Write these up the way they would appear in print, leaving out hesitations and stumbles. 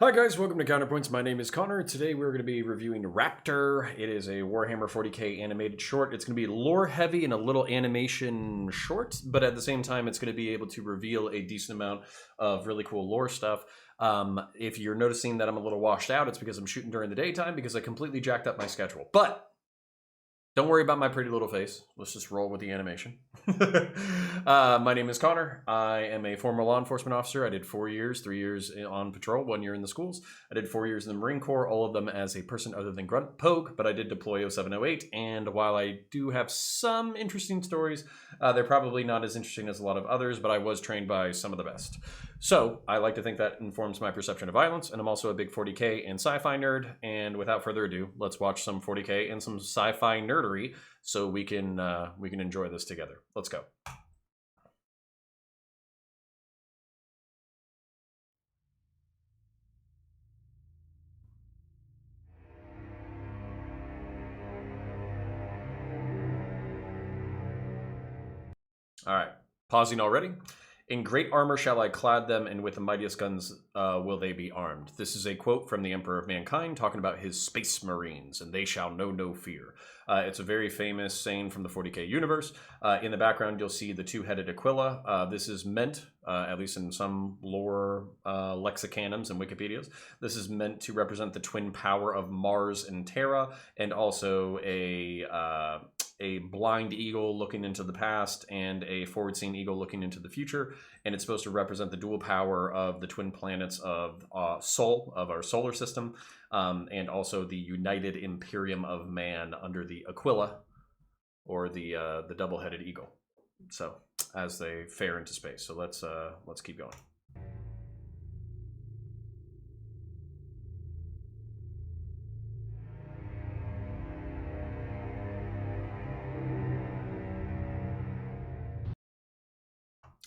Hi guys, welcome to Counterpoints. My name is Connor. Today we're going to be reviewing Raptor. It is a Warhammer 40k animated short. It's going to be lore heavy and a little animation short, but at the same time it's going to be able to reveal a decent amount of really cool lore stuff. If you're noticing that I'm a little washed out, it's because I'm shooting during the daytime because I completely jacked up my schedule. But don't worry about my pretty little face. Let's just roll with the animation. My name is Connor. I am a former law enforcement officer. I did 4 years, 3 years on patrol, 1 year in the schools. I did 4 years in the Marine Corps, all of them as a person other than Grunt Pogue, but I did deploy 0708. And while I do have some interesting stories, they're probably not as interesting as a lot of others, but I was trained by some of the best. So I like to think that informs my perception of violence, and I'm also a big 40k and sci-fi nerd. And without further ado, let's watch some 40k and some sci-fi nerdery so we can enjoy this together. Let's go. All right, pausing already. In great armor shall I clad them, and with the mightiest guns will they be armed. This is a quote from the Emperor of Mankind talking about his space marines, and they shall know no fear. It's a very famous saying from the 40k universe. In the background, you'll see the two-headed Aquila. This is meant, at least in some lore lexicanums and Wikipedias, this is meant to represent the twin power of Mars and Terra, and also a blind eagle looking into the past and a forward-seeing eagle looking into the future. And it's supposed to represent the dual power of the twin planets of Sol, of our solar system, and also the united Imperium of Man under the Aquila, or the double-headed eagle. So as they fare into space. So let's keep going.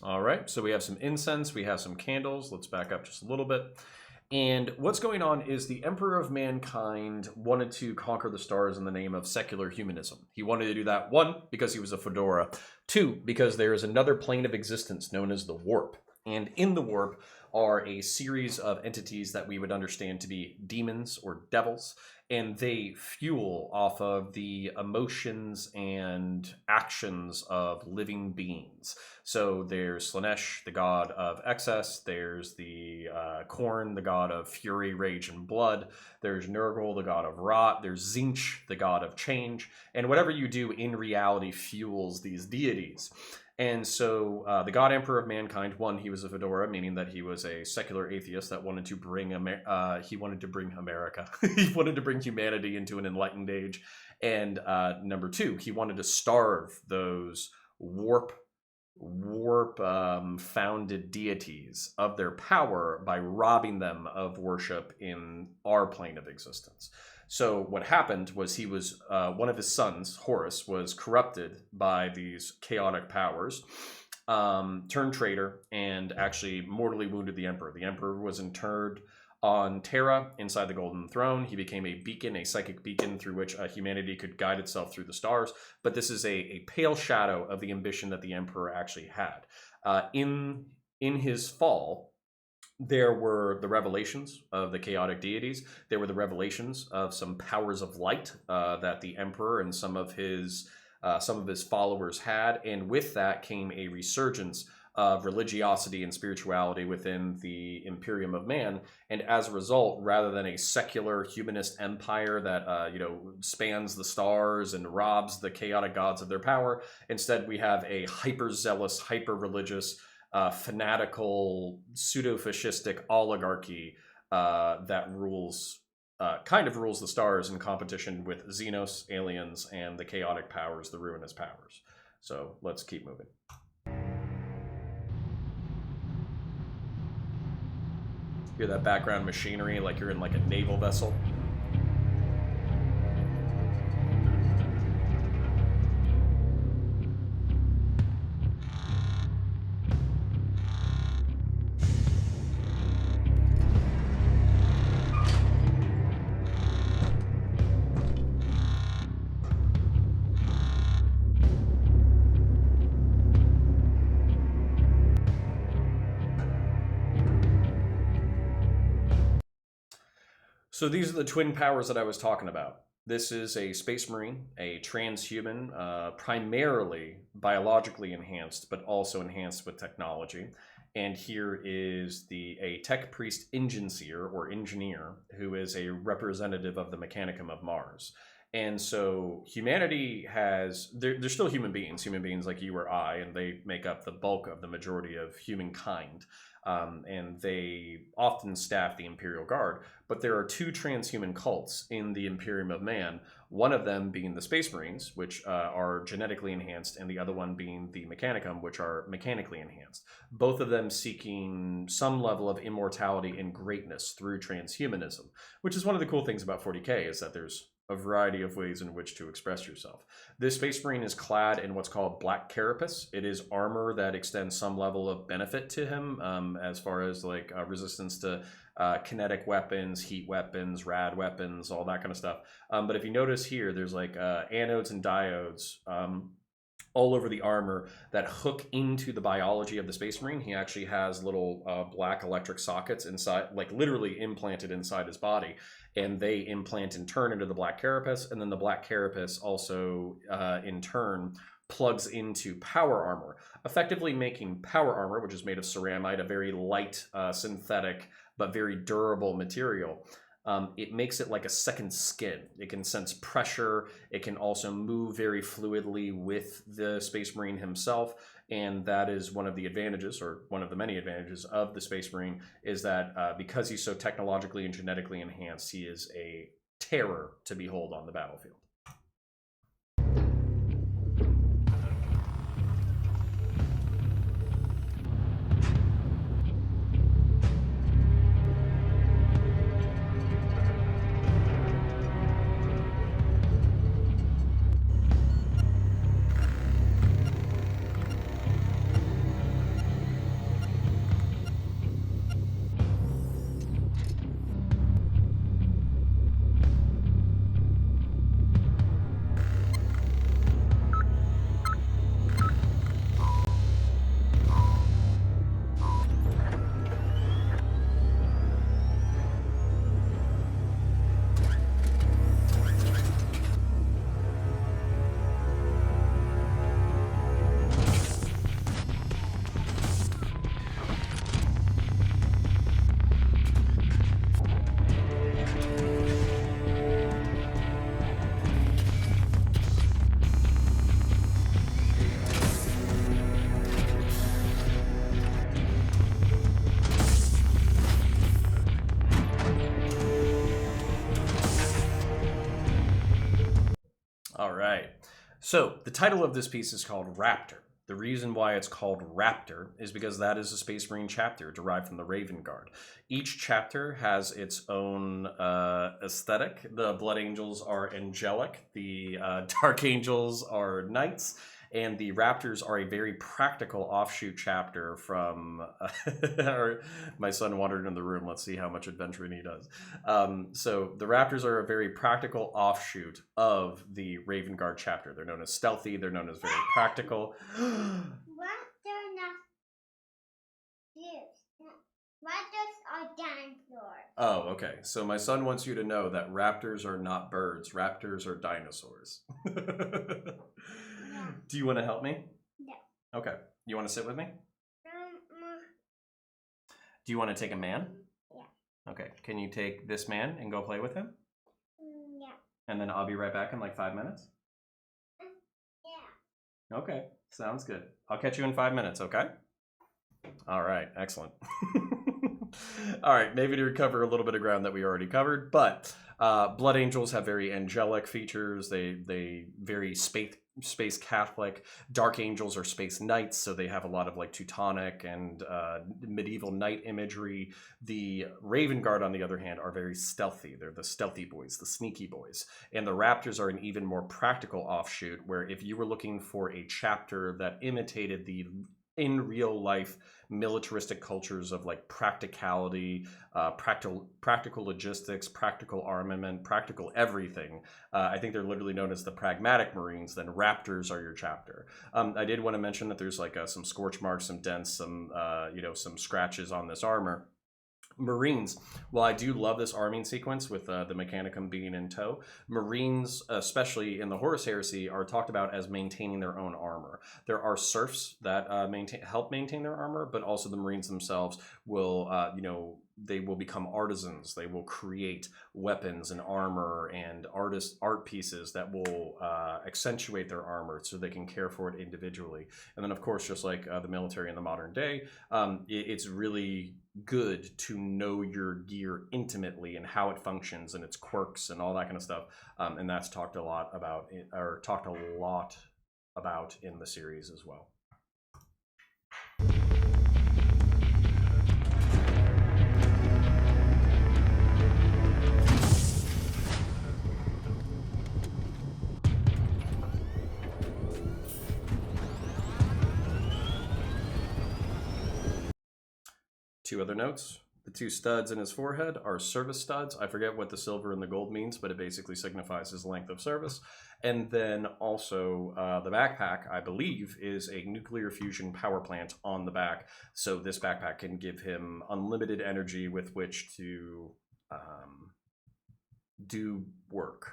All right, so we have some incense, we have some candles. Let's back up just a little bit. And what's going on is the Emperor of Mankind wanted to conquer the stars in the name of secular humanism. He wanted to do that, one, because he was a fedora, two, because there is another plane of existence known as the warp. And in the warp are a series of entities that we would understand to be demons or devils, and they fuel off of the emotions and actions of living beings. So there's Slanesh, the god of excess. There's the Khorne, the god of fury, rage, and blood. There's Nurgle, the god of rot. There's Tzeentch, the god of change. And whatever you do in reality fuels these deities. And so the God Emperor of Mankind, one, he was a fedora, meaning that he was a secular atheist that wanted to bring he wanted to bring America. He wanted to bring humanity into an enlightened age. And number two, he wanted to starve those warp founded deities of their power by robbing them of worship in our plane of existence. So what happened was he was one of his sons, Horus, was corrupted by these chaotic powers, turned traitor, and actually mortally wounded the emperor. The emperor was interred on Terra inside the Golden Throne. He became a beacon, a psychic beacon through which humanity could guide itself through the stars. But this is a pale shadow of the ambition that the emperor actually had. In his fall, there were the revelations of the chaotic deities. There were the revelations of some powers of light that the emperor and some of his followers had, and with that came a resurgence of religiosity and spirituality within the Imperium of Man. And as a result, rather than a secular humanist empire that spans the stars and robs the chaotic gods of their power, instead we have a hyper-zealous, hyper-religious, fanatical, pseudo-fascistic oligarchy that rules the stars in competition with Xenos, aliens, and the chaotic powers, the ruinous powers. So let's keep moving. Hear that background machinery like you're in like a naval vessel. So these are the twin powers that I was talking about. This is a space marine, a transhuman, primarily biologically enhanced, but also enhanced with technology. And here is a tech priest engine seer or engineer who is a representative of the Mechanicum of Mars. And so humanity has, they're still human beings like you or I, and they make up the bulk of the majority of humankind. And they often staff the Imperial Guard. But there are two transhuman cults in the Imperium of Man, one of them being the Space Marines, which are genetically enhanced, and the other one being the Mechanicum, which are mechanically enhanced. Both of them seeking some level of immortality and greatness through transhumanism, which is one of the cool things about 40K, is that there's a variety of ways in which to express yourself. This Space Marine is clad in what's called black carapace. It is armor that extends some level of benefit to him, as far as like resistance to kinetic weapons, heat weapons, rad weapons, all that kind of stuff. But if you notice here, there's like anodes and diodes all over the armor that hook into the biology of the Space Marine. He actually has little black electric sockets inside, like literally implanted inside his body, and they implant in turn into the black carapace, and then the black carapace also in turn plugs into power armor, effectively making power armor, which is made of ceramide, a very light synthetic but very durable material. It makes it like a second skin. It can sense pressure. It can also move very fluidly with the Space Marine himself. And that is one of the advantages, or one of the many advantages of the Space Marine, is that because he's so technologically and genetically enhanced, he is a terror to behold on the battlefield. All right. So the title of this piece is called Raptor. The reason why it's called Raptor is because that is a Space Marine chapter derived from the Raven Guard. Each chapter has its own aesthetic. The Blood Angels are angelic. The Dark Angels are knights. And the Raptors are a very practical offshoot chapter from... my son wandered in the room. Let's see how much adventuring he does. So the Raptors are a very practical offshoot of the Raven Guard chapter. They're known as stealthy. They're known as very practical. Raptors not Raptors are dinosaurs. Oh, okay. So my son wants you to know that raptors are not birds. Raptors are dinosaurs. Do you want to help me? Yeah. Okay. You want to sit with me? Do you want to take a man? Yeah. Okay. Can you take this man and go play with him? Yeah. And then I'll be right back in like 5 minutes? Yeah. Okay. Sounds good. I'll catch you in 5 minutes, okay? All right. Excellent. All right. Maybe to recover a little bit of ground that we already covered, but Blood Angels have very angelic features. They very space Catholic. Dark Angels are space knights, so they have a lot of like Teutonic and medieval knight imagery. The Raven Guard, on the other hand, are very stealthy. They're the stealthy boys, the sneaky boys. And the Raptors are an even more practical offshoot, where if you were looking for a chapter that imitated the in real life militaristic cultures of like practicality, practical logistics, practical armament, practical everything. I think they're literally known as the pragmatic Marines. Then Raptors are your chapter. I did want to mention that there's like some scorch marks, some dents, some some scratches on this armor. Marines. Well, I do love this arming sequence with the Mechanicum being in tow. Marines, especially in the Horus Heresy, are talked about as maintaining their own armor. There are serfs that help maintain their armor, but also the Marines themselves will, they will become artisans. They will create weapons and armor and art pieces that will accentuate their armor so they can care for it individually. And then, of course, just like the military in the modern day, it's really good to know your gear intimately and how it functions and its quirks and all that kind of stuff. And that's talked a lot about in the series as well. Two other notes. The two studs in his forehead are service studs. I forget what the silver and the gold means, but it basically signifies his length of service. And then also the backpack, I believe, is a nuclear fusion power plant on the back. So this backpack can give him unlimited energy with which to do work.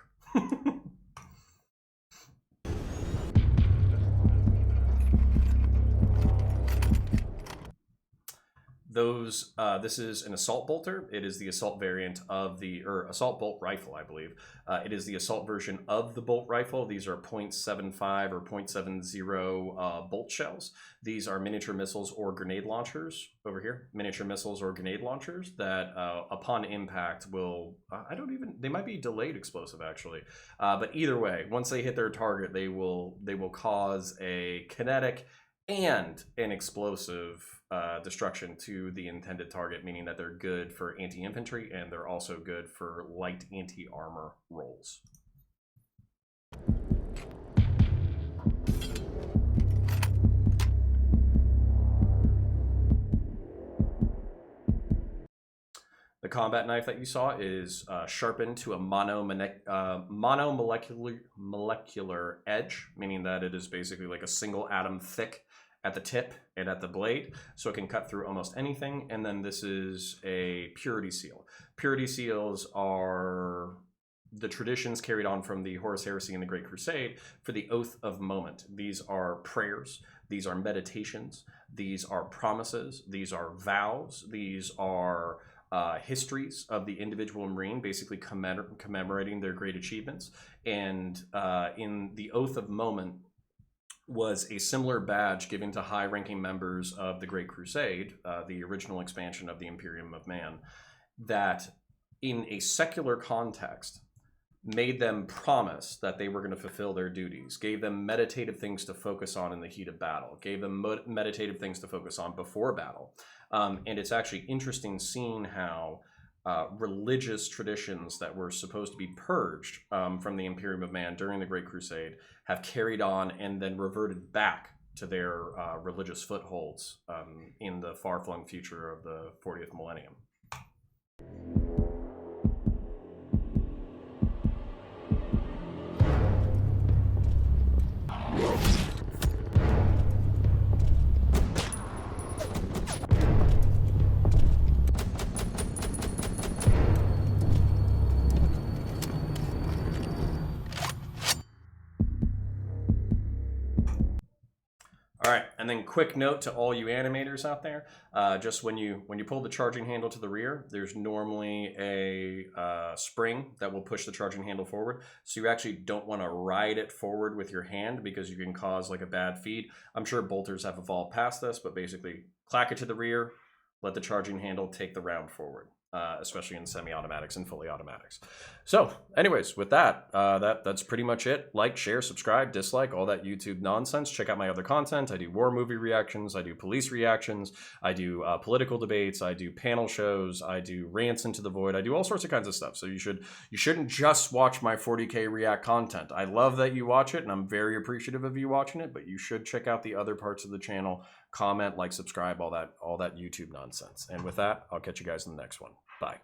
This is an assault bolter. It is the assault variant of assault bolt rifle, I believe. It is the assault version of the bolt rifle. These are .75 or .70 bolt shells. These are miniature missiles or grenade launchers over here. Miniature missiles or grenade launchers that upon impact will, they might be delayed explosive actually. But either way, once they hit their target, they will cause a kinetic and an explosive destruction to the intended target, meaning that they're good for anti-infantry and they're also good for light anti-armor rolls. The combat knife that you saw is sharpened to a monomolecular edge, meaning that it is basically like a single atom thick at the tip and at the blade, so it can cut through almost anything. And then this is a purity seal. Purity seals are the traditions carried on from the Horus Heresy and the Great Crusade for the Oath of Moment. These are prayers, these are meditations, these are promises, these are vows, these are histories of the individual Marine, basically commemorating their great achievements. And in the Oath of Moment was a similar badge given to high-ranking members of the Great Crusade, the original expansion of the Imperium of Man, that in a secular context made them promise that they were going to fulfill their duties, gave them meditative things to focus on in the heat of battle, gave them meditative things to focus on before battle. And it's actually interesting seeing how religious traditions that were supposed to be purged from the Imperium of Man during the Great Crusade have carried on and then reverted back to their religious footholds in the far-flung future of the 40th millennium. All right, and then quick note to all you animators out there, just when you pull the charging handle to the rear, there's normally a spring that will push the charging handle forward. So you actually don't want to ride it forward with your hand because you can cause like a bad feed. I'm sure bolters have evolved past this, but basically clack it to the rear, let the charging handle take the round forward. Especially in semi-automatics and fully automatics. So anyways, with that, that's pretty much it. Like, share, subscribe, dislike, all that YouTube nonsense. Check out my other content. I do war movie reactions. I do police reactions. I do political debates. I do panel shows. I do rants into the void. I do all sorts of kinds of stuff. So you shouldn't just watch my 40K react content. I love that you watch it, and I'm very appreciative of you watching it, but you should check out the other parts of the channel. Comment, like, subscribe, all that YouTube nonsense. And with that, I'll catch you guys in the next one. Bye.